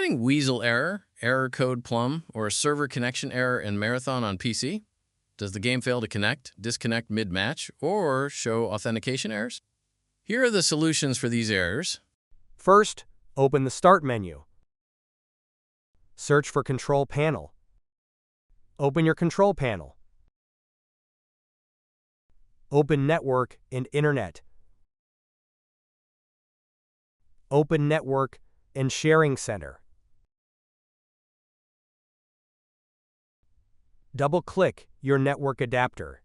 getting WEASEL error, error code PLUM, or a server connection error in Marathon on PC? Does the game fail to connect, disconnect mid-match, or show authentication errors? Here are the solutions for these errors. First, open the Start menu. Search for Control Panel. Open your Control Panel. Open Network and Internet. Open Network and Sharing Center. Double-click your network adapter.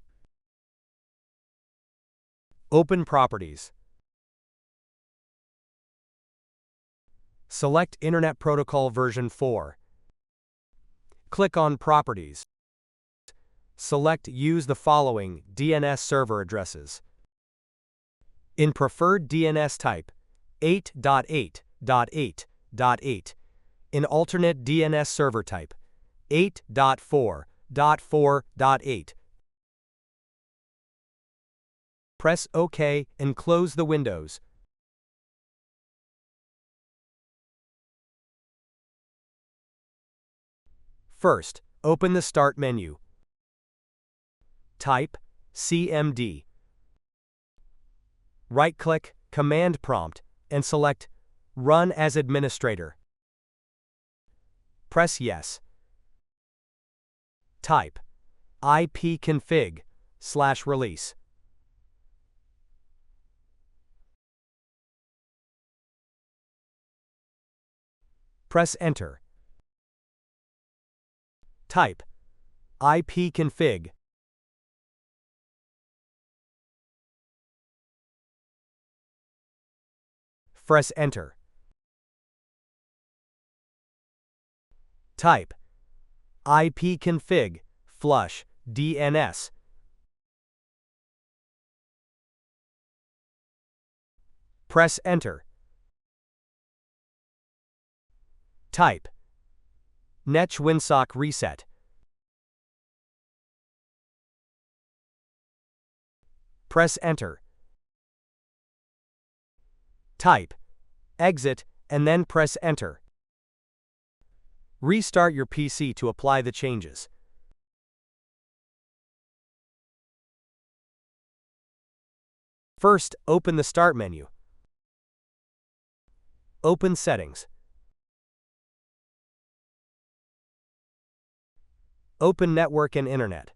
Open Properties. Select Internet Protocol version 4. Click on Properties. Select Use the following DNS server addresses. In preferred DNS type, 8.8.8.8. In alternate DNS server type, 8.4.4.8. Press OK and close the windows. First, open the Start menu. Type CMD. Right-click Command Prompt and select Run as Administrator. Press Yes. Type ipconfig/release. Press Enter. Type ipconfig. Press Enter. Type ipconfig flush DNS. Press Enter. Type netwinsock reset. Press Enter. Type exit and then press Enter. Restart your PC to apply the changes. First, open the Start menu. Open Settings. Open Network and Internet.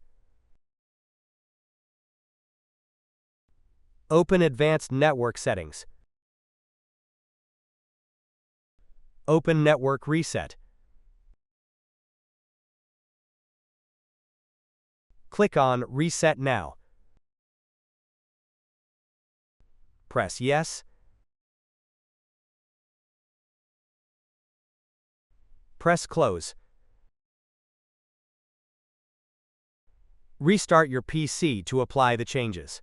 Open Advanced Network Settings. Open Network Reset. Click on Reset Now. Press Yes. Press Close. Restart your PC to apply the changes.